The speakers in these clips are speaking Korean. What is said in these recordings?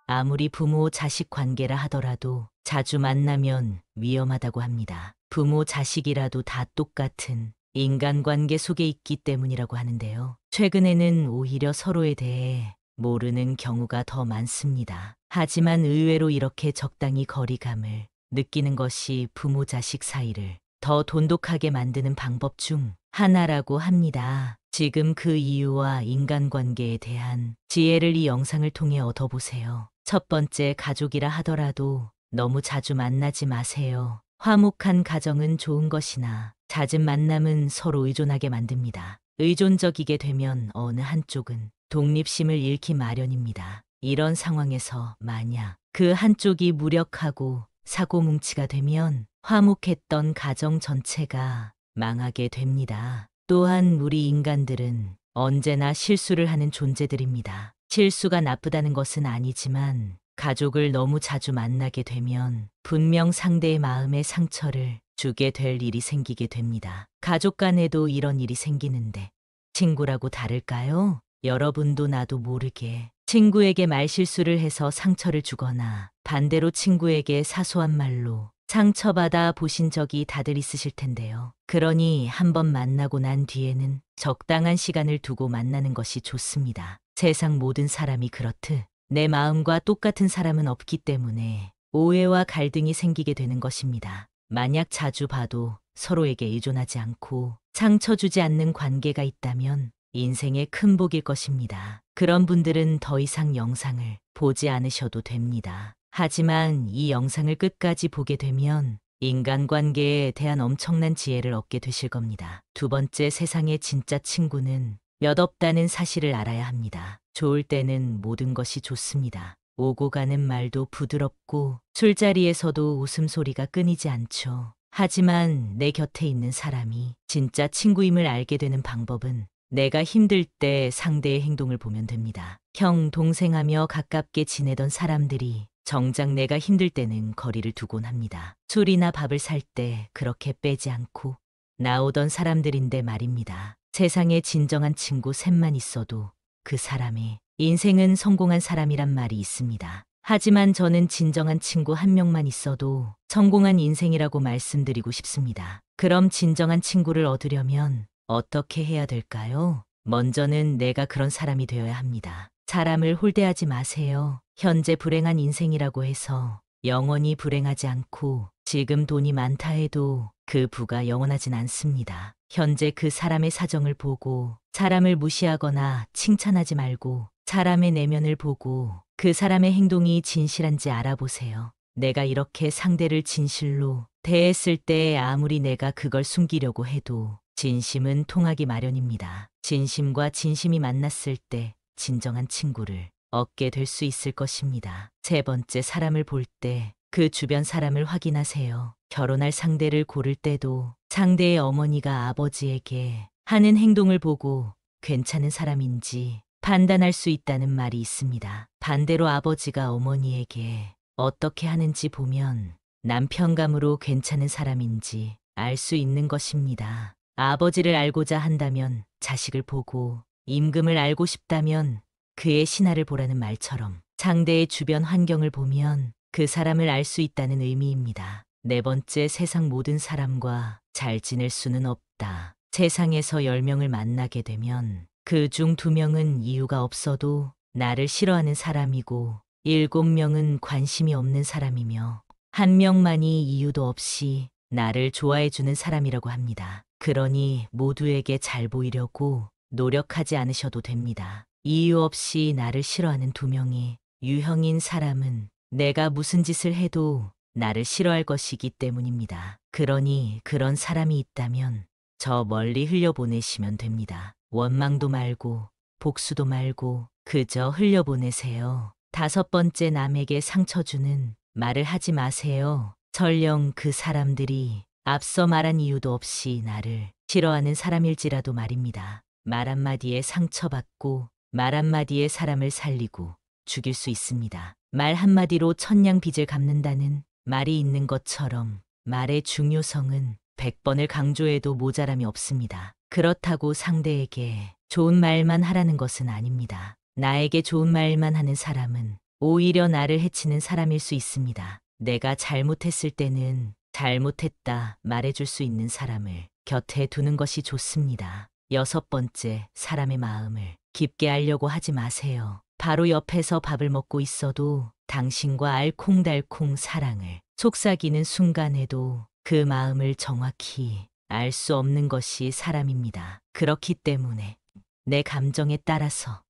아무리 부모 자식 관계라 하더라도 자주 만나면 위험하다고 합니다. 부모 자식이라도 다 똑같은 인간관계 속에 있기 때문이라고 하는데요. 최근에는 오히려 서로에 대해 모르는 경우가 더 많습니다. 하지만 의외로 이렇게 적당히 거리감을 느끼는 것이 부모 자식 사이를 더 돈독하게 만드는 방법 중 하나라고 합니다. 지금 그 이유와 인간관계에 대한 지혜를 이 영상을 통해 얻어보세요. 첫 번째, 가족이라 하더라도 너무 자주 만나지 마세요. 화목한 가정은 좋은 것이나 잦은 만남은 서로 의존하게 만듭니다. 의존적이게 되면 어느 한쪽은 독립심을 잃기 마련입니다. 이런 상황에서 만약 그 한쪽이 무력하고 사고뭉치가 되면 화목했던 가정 전체가 망하게 됩니다. 또한 우리 인간들은 언제나 실수를 하는 존재들입니다. 실수가 나쁘다는 것은 아니지만 가족을 너무 자주 만나게 되면 분명 상대의 마음에 상처를 주게 될 일이 생기게 됩니다. 가족 간에도 이런 일이 생기는데 친구라고 다를까요? 여러분도 나도 모르게 친구에게 말실수를 해서 상처를 주거나 반대로 친구에게 사소한 말로 상처받아 보신 적이 다들 있으실 텐데요. 그러니 한번 만나고 난 뒤에는 적당한 시간을 두고 만나는 것이 좋습니다. 세상 모든 사람이 그렇듯 내 마음과 똑같은 사람은 없기 때문에 오해와 갈등이 생기게 되는 것입니다. 만약 자주 봐도 서로에게 의존하지 않고 상처 주지 않는 관계가 있다면 인생의 큰 복일 것입니다. 그런 분들은 더 이상 영상을 보지 않으셔도 됩니다. 하지만 이 영상을 끝까지 보게 되면 인간관계에 대한 엄청난 지혜를 얻게 되실 겁니다. 두 번째, 세상의 진짜 친구는 몇 없다는 사실을 알아야 합니다. 좋을 때는 모든 것이 좋습니다. 오고 가는 말도 부드럽고 술자리에서도 웃음소리가 끊이지 않죠. 하지만 내 곁에 있는 사람이 진짜 친구임을 알게 되는 방법은 내가 힘들 때 상대의 행동을 보면 됩니다. 형, 동생하며 가깝게 지내던 사람들이 정작 내가 힘들 때는 거리를 두곤 합니다. 술이나 밥을 살 때 그렇게 빼지 않고 나오던 사람들인데 말입니다. 세상에 진정한 친구 셋만 있어도 그 사람의 인생은 성공한 사람이란 말이 있습니다. 하지만 저는 진정한 친구 한 명만 있어도 성공한 인생이라고 말씀드리고 싶습니다. 그럼 진정한 친구를 얻으려면 어떻게 해야 될까요? 먼저는 내가 그런 사람이 되어야 합니다. 사람을 홀대하지 마세요. 현재 불행한 인생이라고 해서 영원히 불행하지 않고 지금 돈이 많다 해도 그 부가 영원하진 않습니다. 현재 그 사람의 사정을 보고 사람을 무시하거나 칭찬하지 말고 사람의 내면을 보고 그 사람의 행동이 진실한지 알아보세요. 내가 이렇게 상대를 진실로 대했을 때 아무리 내가 그걸 숨기려고 해도 진심은 통하기 마련입니다. 진심과 진심이 만났을 때 진정한 친구를 얻게 될 수 있을 것입니다. 세 번째, 사람을 볼 때 그 주변 사람을 확인하세요. 결혼할 상대를 고를 때도 상대의 어머니가 아버지에게 하는 행동을 보고 괜찮은 사람인지 판단할 수 있다는 말이 있습니다. 반대로 아버지가 어머니에게 어떻게 하는지 보면 남편감으로 괜찮은 사람인지 알 수 있는 것입니다. 아버지를 알고자 한다면 자식을 보고 임금을 알고 싶다면 그의 신하를 보라는 말처럼 상대의 주변 환경을 보면 그 사람을 알 수 있다는 의미입니다. 네 번째, 세상 모든 사람과 잘 지낼 수는 없다. 세상에서 10명을 만나게 되면 그 중 2명은 이유가 없어도 나를 싫어하는 사람이고 7명은 관심이 없는 사람이며 1명만이 이유도 없이 나를 좋아해주는 사람이라고 합니다. 그러니 모두에게 잘 보이려고 노력하지 않으셔도 됩니다. 이유 없이 나를 싫어하는 2명이 유형인 사람은 내가 무슨 짓을 해도 나를 싫어할 것이기 때문입니다. 그러니 그런 사람이 있다면 저 멀리 흘려보내시면 됩니다. 원망도 말고 복수도 말고 그저 흘려보내세요. 다섯 번째, 남에게 상처 주는 말을 하지 마세요. 설령 그 사람들이 앞서 말한 이유도 없이 나를 싫어하는 사람일지라도 말입니다. 말 한마디에 상처받고 말 한마디에 사람을 살리고 죽일 수 있습니다. 말 한마디로 천냥빚을 갚는다는 말이 있는 것처럼 말의 중요성은 100번을 강조해도 모자람이 없습니다. 그렇다고 상대에게 좋은 말만 하라는 것은 아닙니다. 나에게 좋은 말만 하는 사람은 오히려 나를 해치는 사람일 수 있습니다. 내가 잘못했을 때는 잘못했다 말해줄 수 있는 사람을 곁에 두는 것이 좋습니다. 여섯 번째, 사람의 마음을 깊게 알려고 하지 마세요. 바로 옆에서 밥을 먹고 있어도 당신과 알콩달콩 사랑을 속삭이는 순간에도 그 마음을 정확히 알 수 없는 것이 사람입니다. 그렇기 때문에 내 감정에 따라서,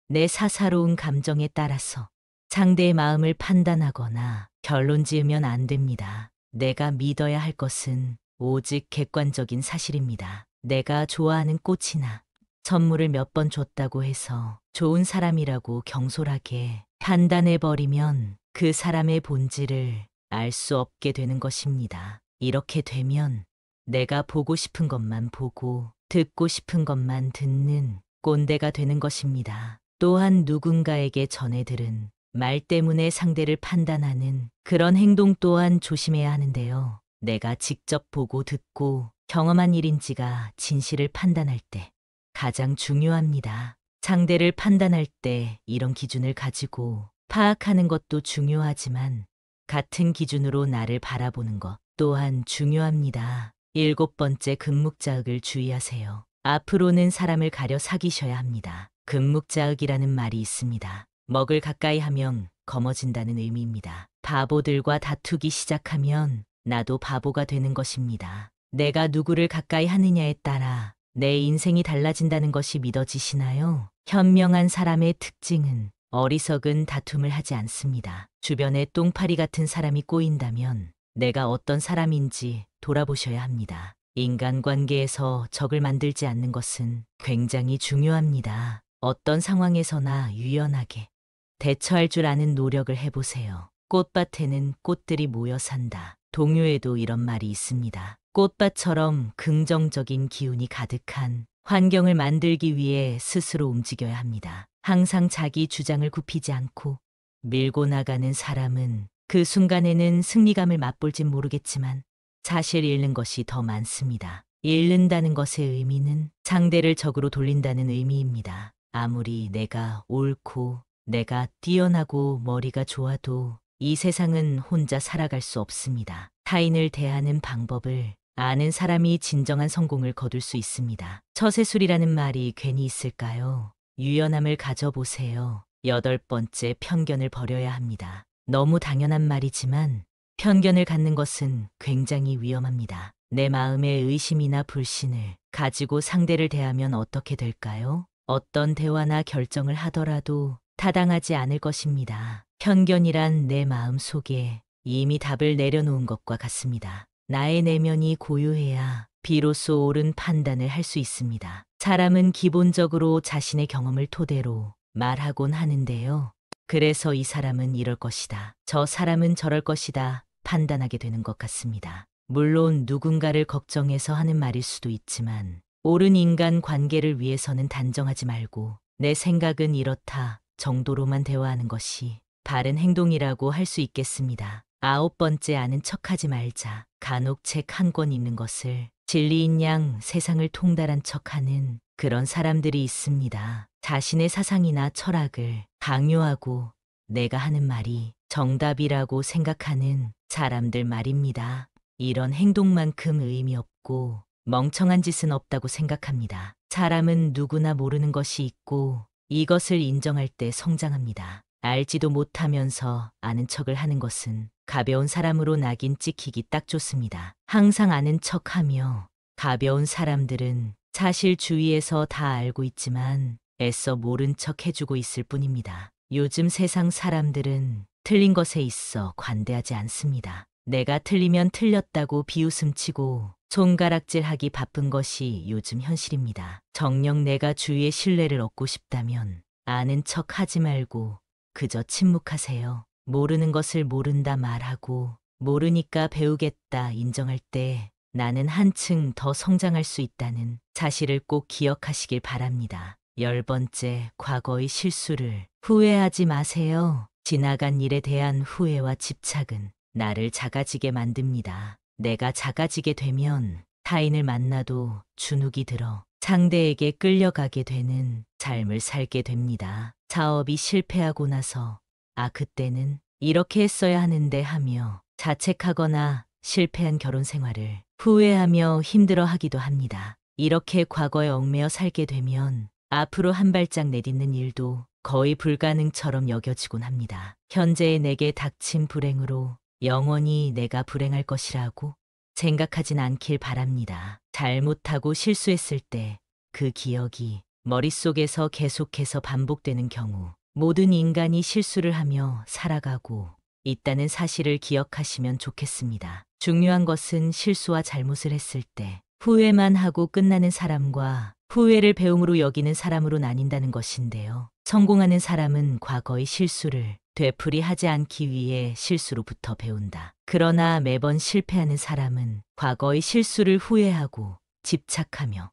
내 사사로운 감정에 따라서 상대의 마음을 판단하거나 결론 지으면 안 됩니다. 내가 믿어야 할 것은 오직 객관적인 사실입니다. 내가 좋아하는 꽃이나 선물을 몇 번 줬다고 해서 좋은 사람이라고 경솔하게 판단해버리면 그 사람의 본질을 알 수 없게 되는 것입니다. 이렇게 되면 내가 보고 싶은 것만 보고 듣고 싶은 것만 듣는 꼰대가 되는 것입니다. 또한 누군가에게 전해 들은 말 때문에 상대를 판단하는 그런 행동 또한 조심해야 하는데요. 내가 직접 보고 듣고 경험한 일인지가 진실을 판단할 때 가장 중요합니다. 상대를 판단할 때 이런 기준을 가지고 파악하는 것도 중요하지만 같은 기준으로 나를 바라보는 것 또한 중요합니다. 일곱 번째, 금묵자흑을 주의하세요. 앞으로는 사람을 가려 사귀셔야 합니다. 금묵자흑이라는 말이 있습니다. 먹을 가까이 하면 검어진다는 의미입니다. 바보들과 다투기 시작하면 나도 바보가 되는 것입니다. 내가 누구를 가까이 하느냐에 따라 내 인생이 달라진다는 것이 믿어지시나요? 현명한 사람의 특징은 어리석은 다툼을 하지 않습니다. 주변에 똥파리 같은 사람이 꼬인다면 내가 어떤 사람인지 돌아보셔야 합니다. 인간관계에서 적을 만들지 않는 것은 굉장히 중요합니다. 어떤 상황에서나 유연하게 대처할 줄 아는 노력을 해보세요. 꽃밭에는 꽃들이 모여 산다. 동요에도 이런 말이 있습니다. 꽃밭처럼 긍정적인 기운이 가득한 환경을 만들기 위해 스스로 움직여야 합니다. 항상 자기 주장을 굽히지 않고 밀고 나가는 사람은 그 순간에는 승리감을 맛볼진 모르겠지만 사실 잃는 것이 더 많습니다. 잃는다는 것의 의미는 상대를 적으로 돌린다는 의미입니다. 아무리 내가 옳고 내가 뛰어나고 머리가 좋아도 이 세상은 혼자 살아갈 수 없습니다. 타인을 대하는 방법을 아는 사람이 진정한 성공을 거둘 수 있습니다. 처세술이라는 말이 괜히 있을까요? 유연함을 가져보세요. 여덟 번째, 편견을 버려야 합니다. 너무 당연한 말이지만 편견을 갖는 것은 굉장히 위험합니다. 내 마음에 의심이나 불신을 가지고 상대를 대하면 어떻게 될까요? 어떤 대화나 결정을 하더라도 타당하지 않을 것입니다. 편견이란 내 마음 속에 이미 답을 내려놓은 것과 같습니다. 나의 내면이 고요해야 비로소 옳은 판단을 할 수 있습니다. 사람은 기본적으로 자신의 경험을 토대로 말하곤 하는데요. 그래서 이 사람은 이럴 것이다, 저 사람은 저럴 것이다 판단하게 되는 것 같습니다. 물론 누군가를 걱정해서 하는 말일 수도 있지만 옳은 인간 관계를 위해서는 단정하지 말고 내 생각은 이렇다 정도로만 대화하는 것이 바른 행동이라고 할 수 있겠습니다. 아홉 번째, 아는 척하지 말자. 간혹 책 한 권 읽는 것을 진리인 양 세상을 통달한 척하는 그런 사람들이 있습니다. 자신의 사상이나 철학을 강요하고 내가 하는 말이 정답이라고 생각하는 사람들 말입니다. 이런 행동만큼 의미 없고 멍청한 짓은 없다고 생각합니다. 사람은 누구나 모르는 것이 있고 이것을 인정할 때 성장합니다. 알지도 못하면서 아는 척을 하는 것은 가벼운 사람으로 낙인 찍히기 딱 좋습니다. 항상 아는 척하며 가벼운 사람들은 사실 주위에서 다 알고 있지만 애써 모른 척 해주고 있을 뿐입니다. 요즘 세상 사람들은 틀린 것에 있어 관대하지 않습니다. 내가 틀리면 틀렸다고 비웃음치고 손가락질하기 바쁜 것이 요즘 현실입니다. 정녕 내가 주위의 신뢰를 얻고 싶다면 아는 척 하지 말고 그저 침묵하세요. 모르는 것을 모른다 말하고 모르니까 배우겠다 인정할 때 나는 한층 더 성장할 수 있다는 사실을 꼭 기억하시길 바랍니다. 열 번째, 과거의 실수를 후회하지 마세요. 지나간 일에 대한 후회와 집착은 나를 작아지게 만듭니다. 내가 작아지게 되면 타인을 만나도 주눅이 들어 상대에게 끌려가게 되는 삶을 살게 됩니다. 사업이 실패하고 나서 아, 그때는 이렇게 했어야 하는데 하며 자책하거나 실패한 결혼 생활을 후회하며 힘들어하기도 합니다. 이렇게 과거에 얽매여 살게 되면 앞으로 한 발짝 내딛는 일도 거의 불가능처럼 여겨지곤 합니다. 현재의 내게 닥친 불행으로 영원히 내가 불행할 것이라고 생각하진 않길 바랍니다. 잘못하고 실수했을 때 그 기억이 머릿속에서 계속해서 반복되는 경우 모든 인간이 실수를 하며 살아가고 있다는 사실을 기억하시면 좋겠습니다. 중요한 것은 실수와 잘못을 했을 때 후회만 하고 끝나는 사람과 후회를 배움으로 여기는 사람으로 나뉜다는 것인데요. 성공하는 사람은 과거의 실수를 되풀이하지 않기 위해 실수로부터 배운다. 그러나 매번 실패하는 사람은 과거의 실수를 후회하고 집착하며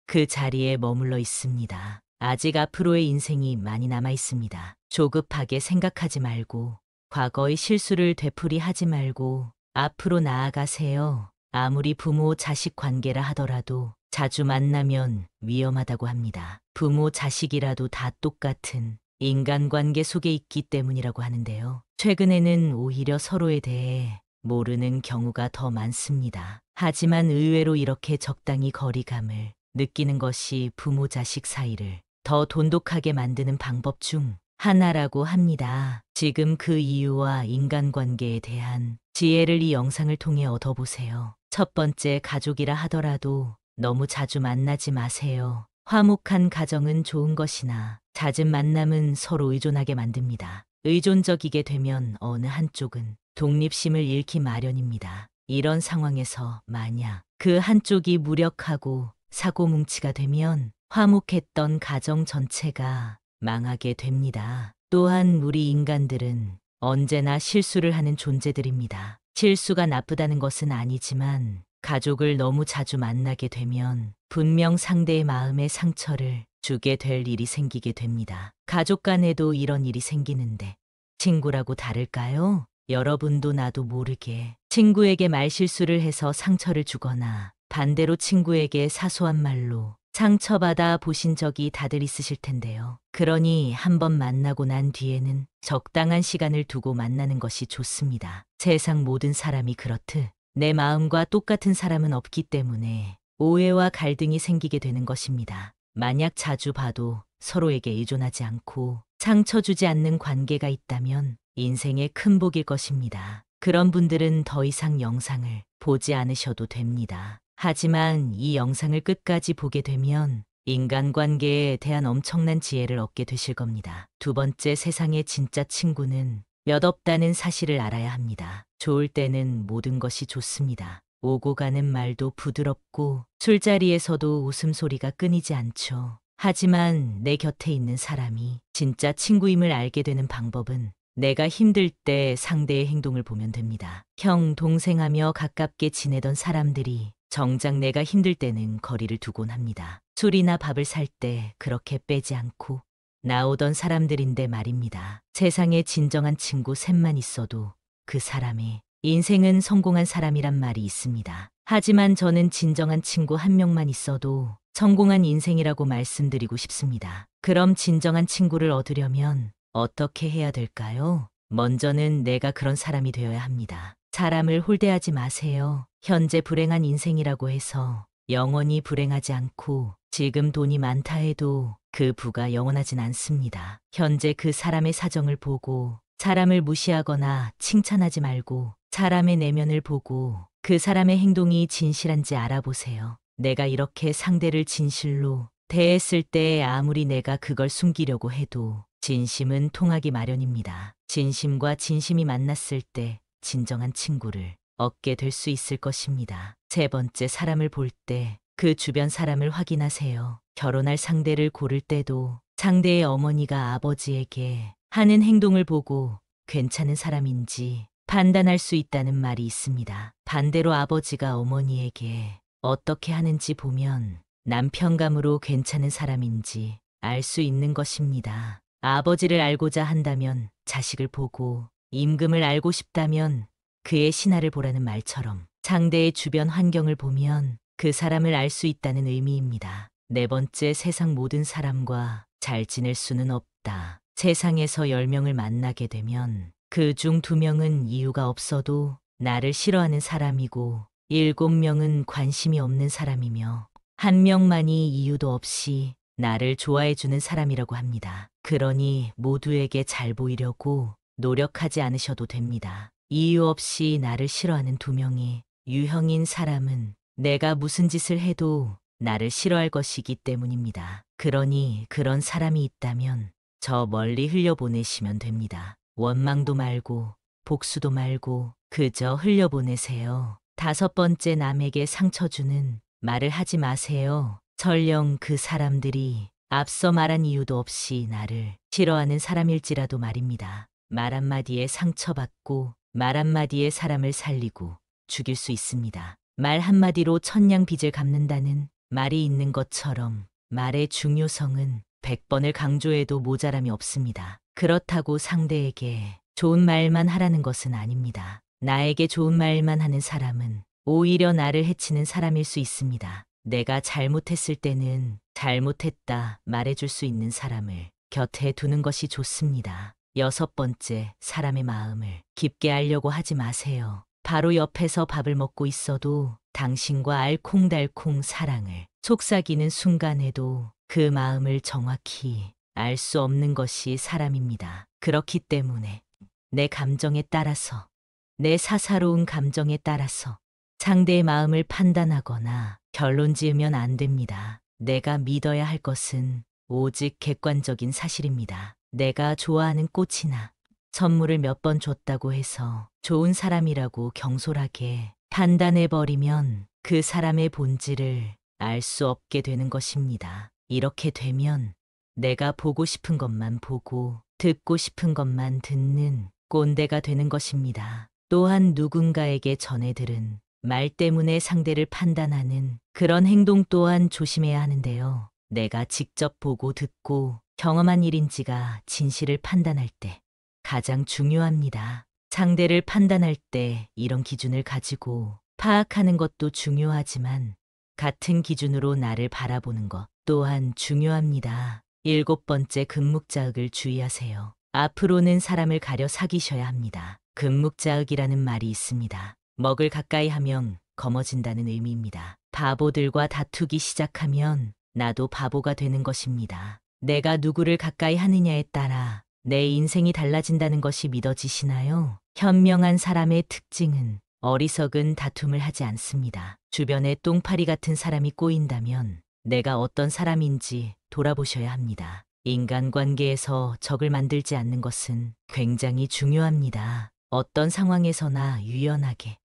그 자리에 머물러 있습니다. 아직 앞으로의 인생이 많이 남아 있습니다. 조급하게 생각하지 말고 과거의 실수를 되풀이하지 말고 앞으로 나아가세요. 아무리 부모 자식 관계라 하더라도 자주 만나면 위험하다고 합니다. 부모 자식이라도 다 똑같은 인간관계 속에 있기 때문이라고 하는데요. 최근에는 오히려 서로에 대해 모르는 경우가 더 많습니다. 하지만 의외로 이렇게 적당히 거리감을 느끼는 것이 부모 자식 사이를 더 돈독하게 만드는 방법 중 하나라고 합니다. 지금 그 이유와 인간관계에 대한 지혜를 이 영상을 통해 얻어보세요. 첫 번째, 가족이라 하더라도 너무 자주 만나지 마세요. 화목한 가정은 좋은 것이나 잦은 만남은 서로 의존하게 만듭니다. 의존적이게 되면 어느 한쪽은 독립심을 잃기 마련입니다. 이런 상황에서 만약 그 한쪽이 무력하고 사고뭉치가 되면 화목했던 가정 전체가 망하게 됩니다. 또한 우리 인간들은 언제나 실수를 하는 존재들입니다. 실수가 나쁘다는 것은 아니지만 가족을 너무 자주 만나게 되면 분명 상대의 마음에 상처를 주게 될 일이 생기게 됩니다. 가족 간에도 이런 일이 생기는데 친구라고 다를까요? 여러분도 나도 모르게 친구에게 말실수를 해서 상처를 주거나 반대로 친구에게 사소한 말로 상처받아 보신 적이 다들 있으실 텐데요. 그러니 한번 만나고 난 뒤에는 적당한 시간을 두고 만나는 것이 좋습니다. 세상 모든 사람이 그렇듯 내 마음과 똑같은 사람은 없기 때문에 오해와 갈등이 생기게 되는 것입니다. 만약 자주 봐도 서로에게 의존하지 않고 상처 주지 않는 관계가 있다면 인생의 큰 복일 것입니다. 그런 분들은 더 이상 영상을 보지 않으셔도 됩니다. 하지만 이 영상을 끝까지 보게 되면 인간관계에 대한 엄청난 지혜를 얻게 되실 겁니다. 두 번째, 세상의 진짜 친구는 몇 없다는 사실을 알아야 합니다. 좋을 때는 모든 것이 좋습니다. 오고 가는 말도 부드럽고 술자리에서도 웃음소리가 끊이지 않죠. 하지만 내 곁에 있는 사람이 진짜 친구임을 알게 되는 방법은 내가 힘들 때 상대의 행동을 보면 됩니다. 형, 동생하며 가깝게 지내던 사람들이 정작 내가 힘들 때는 거리를 두곤 합니다. 술이나 밥을 살 때 그렇게 빼지 않고 나오던 사람들인데 말입니다. 세상에 진정한 친구 셋만 있어도 그 사람의 인생은 성공한 사람이란 말이 있습니다. 하지만 저는 진정한 친구 한 명만 있어도 성공한 인생이라고 말씀드리고 싶습니다. 그럼 진정한 친구를 얻으려면 어떻게 해야 될까요? 먼저는 내가 그런 사람이 되어야 합니다. 사람을 홀대하지 마세요. 현재 불행한 인생이라고 해서 영원히 불행하지 않고 지금 돈이 많다 해도 그 부가 영원하진 않습니다. 현재 그 사람의 사정을 보고 사람을 무시하거나 칭찬하지 말고 사람의 내면을 보고 그 사람의 행동이 진실한지 알아보세요. 내가 이렇게 상대를 진실로 대했을 때 아무리 내가 그걸 숨기려고 해도 진심은 통하기 마련입니다. 진심과 진심이 만났을 때 진정한 친구를 얻게 될 수 있을 것입니다. 세 번째, 사람을 볼 때 그 주변 사람을 확인하세요. 결혼할 상대를 고를 때도 상대의 어머니가 아버지에게 하는 행동을 보고 괜찮은 사람인지 판단할 수 있다는 말이 있습니다. 반대로 아버지가 어머니에게 어떻게 하는지 보면 남편감으로 괜찮은 사람인지 알 수 있는 것입니다. 아버지를 알고자 한다면 자식을 보고 임금을 알고 싶다면 그의 신하를 보라는 말처럼 상대의 주변 환경을 보면 그 사람을 알 수 있다는 의미입니다. 네 번째, 세상 모든 사람과 잘 지낼 수는 없다. 세상에서 10명을 만나게 되면 그 중 2명은 이유가 없어도 나를 싫어하는 사람이고 7명은 관심이 없는 사람이며 1명만이 이유도 없이 나를 좋아해주는 사람이라고 합니다. 그러니 모두에게 잘 보이려고 노력하지 않으셔도 됩니다. 이유 없이 나를 싫어하는 2명이 유형인 사람은 내가 무슨 짓을 해도 나를 싫어할 것이기 때문입니다. 그러니 그런 사람이 있다면 저 멀리 흘려보내시면 됩니다. 원망도 말고 복수도 말고 그저 흘려보내세요. 5번째, 남에게 상처 주는 말을 하지 마세요. 설령 그 사람들이 앞서 말한 이유도 없이 나를 싫어하는 사람일지라도 말입니다. 말 한마디에 상처받고 말 한마디에 사람을 살리고 죽일 수 있습니다. 말 한마디로 천냥 빚을 갚는다는 말이 있는 것처럼 말의 중요성은 100번을 강조해도 모자람이 없습니다. 그렇다고 상대에게 좋은 말만 하라는 것은 아닙니다. 나에게 좋은 말만 하는 사람은 오히려 나를 해치는 사람일 수 있습니다. 내가 잘못했을 때는 잘못했다 말해줄 수 있는 사람을 곁에 두는 것이 좋습니다. 6번째, 사람의 마음을 깊게 알려고 하지 마세요. 바로 옆에서 밥을 먹고 있어도 당신과 알콩달콩 사랑을 속삭이는 순간에도 그 마음을 정확히 알 수 없는 것이 사람입니다. 그렇기 때문에 내 감정에 따라서, 내 사사로운 감정에 따라서 상대의 마음을 판단하거나 결론 지으면 안 됩니다. 내가 믿어야 할 것은 오직 객관적인 사실입니다. 내가 좋아하는 꽃이나 선물을 몇 번 줬다고 해서 좋은 사람이라고 경솔하게 판단해버리면 그 사람의 본질을 알 수 없게 되는 것입니다. 이렇게 되면 내가 보고 싶은 것만 보고 듣고 싶은 것만 듣는 꼰대가 되는 것입니다. 또한 누군가에게 전해 들은 말 때문에 상대를 판단하는 그런 행동 또한 조심해야 하는데요. 내가 직접 보고 듣고 경험한 일인지가 진실을 판단할 때 가장 중요합니다. 상대를 판단할 때 이런 기준을 가지고 파악하는 것도 중요하지만 같은 기준으로 나를 바라보는 것 또한 중요합니다. 7번째, 금묵자흑을 주의하세요. 앞으로는 사람을 가려 사귀셔야 합니다. 금묵자흑이라는 말이 있습니다. 먹을 가까이 하면 검어진다는 의미입니다. 바보들과 다투기 시작하면 나도 바보가 되는 것입니다. 내가 누구를 가까이 하느냐에 따라 내 인생이 달라진다는 것이 믿어지시나요? 현명한 사람의 특징은 어리석은 다툼을 하지 않습니다. 주변에 똥파리 같은 사람이 꼬인다면 내가 어떤 사람인지 돌아보셔야 합니다. 인간관계에서 적을 만들지 않는 것은 굉장히 중요합니다. 어떤 상황에서나 유연하게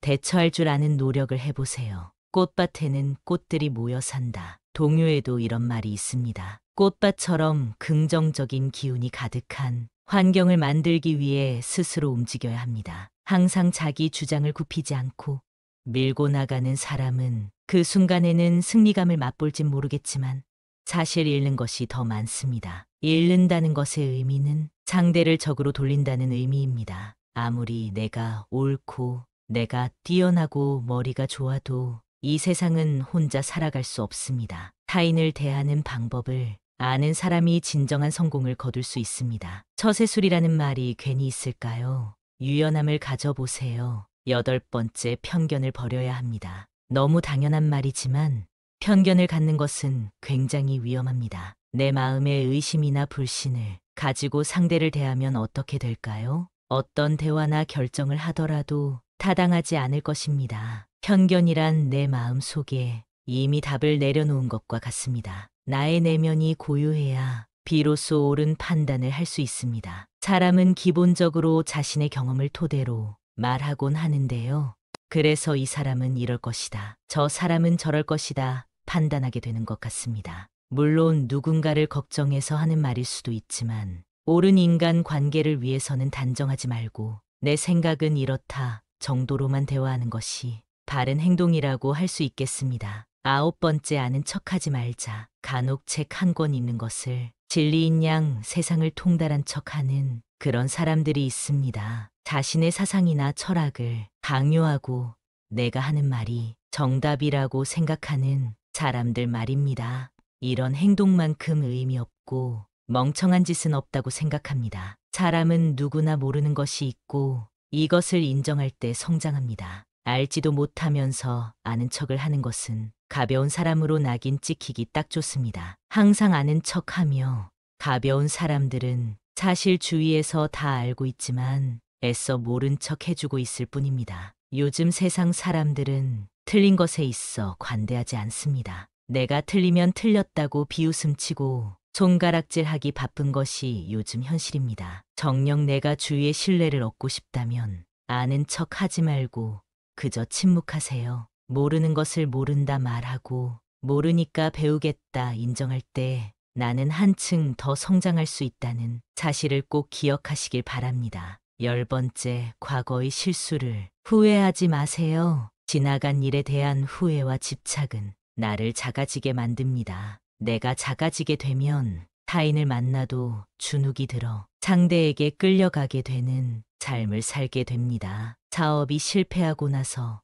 대처할 줄 아는 노력을 해보세요. 꽃밭에는 꽃들이 모여 산다. 동요에도 이런 말이 있습니다. 꽃밭처럼 긍정적인 기운이 가득한 환경을 만들기 위해 스스로 움직여야 합니다. 항상 자기 주장을 굽히지 않고 밀고 나가는 사람은 그 순간에는 승리감을 맛볼진 모르겠지만 사실 잃는 것이 더 많습니다. 잃는다는 것의 의미는 상대를 적으로 돌린다는 의미입니다. 아무리 내가 옳고 내가 뛰어나고 머리가 좋아도 이 세상은 혼자 살아갈 수 없습니다. 타인을 대하는 방법을 아는 사람이 진정한 성공을 거둘 수 있습니다. 처세술이라는 말이 괜히 있을까요? 유연함을 가져보세요. 8번째, 편견을 버려야 합니다. 너무 당연한 말이지만 편견을 갖는 것은 굉장히 위험합니다. 내 마음의 의심이나 불신을 가지고 상대를 대하면 어떻게 될까요? 어떤 대화나 결정을 하더라도 타당하지 않을 것입니다. 편견이란 내 마음 속에 이미 답을 내려놓은 것과 같습니다. 나의 내면이 고요해야 비로소 옳은 판단을 할 수 있습니다. 사람은 기본적으로 자신의 경험을 토대로 말하곤 하는데요. 그래서 이 사람은 이럴 것이다, 저 사람은 저럴 것이다 판단하게 되는 것 같습니다. 물론 누군가를 걱정해서 하는 말일 수도 있지만 옳은 인간 관계를 위해서는 단정하지 말고 내 생각은 이렇다 정도로만 대화하는 것이 바른 행동이라고 할 수 있겠습니다. 9번째, 아는 척하지 말자. 간혹 책 한 권 읽는 것을 진리인 양 세상을 통달한 척하는 그런 사람들이 있습니다. 자신의 사상이나 철학을 강요하고 내가 하는 말이 정답이라고 생각하는 사람들 말입니다. 이런 행동만큼 의미 없고 멍청한 짓은 없다고 생각합니다. 사람은 누구나 모르는 것이 있고 이것을 인정할 때 성장합니다. 알지도 못하면서 아는 척을 하는 것은 가벼운 사람으로 낙인 찍히기 딱 좋습니다. 항상 아는 척하며 가벼운 사람들은 사실 주위에서 다 알고 있지만 애써 모른 척 해주고 있을 뿐입니다. 요즘 세상 사람들은 틀린 것에 있어 관대하지 않습니다. 내가 틀리면 틀렸다고 비웃음치고 손가락질하기 바쁜 것이 요즘 현실입니다. 정녕 내가 주위의 신뢰를 얻고 싶다면 아는 척 하지 말고 그저 침묵하세요. 모르는 것을 모른다 말하고 모르니까 배우겠다 인정할 때 나는 한층 더 성장할 수 있다는 사실을 꼭 기억하시길 바랍니다. 10번째, 과거의 실수를 후회하지 마세요. 지나간 일에 대한 후회와 집착은 나를 작아지게 만듭니다. 내가 작아지게 되면 타인을 만나도 주눅이 들어 상대에게 끌려가게 되는 삶을 살게 됩니다. 사업이 실패하고 나서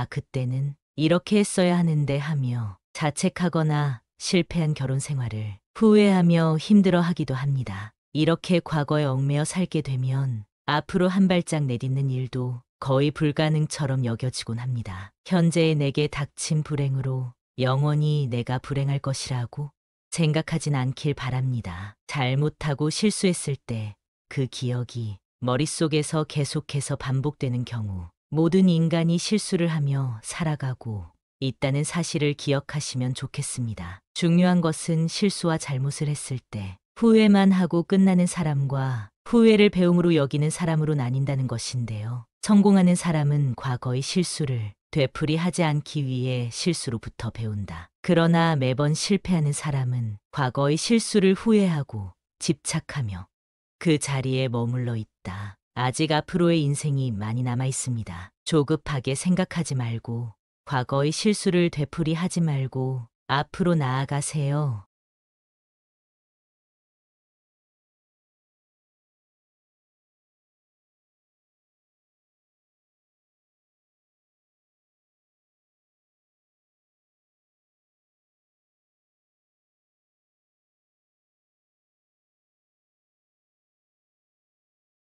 그때는 이렇게 했어야 하는데 하며 자책하거나 실패한 결혼 생활을 후회하며 힘들어하기도 합니다. 이렇게 과거에 얽매여 살게 되면 앞으로 한 발짝 내딛는 일도 거의 불가능처럼 여겨지곤 합니다. 현재의 내게 닥친 불행으로 영원히 내가 불행할 것이라고 생각하진 않길 바랍니다. 잘못하고 실수했을 때 그 기억이 머릿속에서 계속해서 반복되는 경우 모든 인간이 실수를 하며 살아가고 있다는 사실을 기억하시면 좋겠습니다. 중요한 것은 실수와 잘못을 했을 때 후회만 하고 끝나는 사람과 후회를 배움으로 여기는 사람으로 나뉜다는 것인데요. 성공하는 사람은 과거의 실수를 되풀이하지 않기 위해 실수로부터 배운다. 그러나 매번 실패하는 사람은 과거의 실수를 후회하고 집착하며 그 자리에 머물러 있다. 아직 앞으로의 인생이 많이 남아 있습니다. 조급하게 생각하지 말고 과거의 실수를 되풀이하지 말고 앞으로 나아가세요.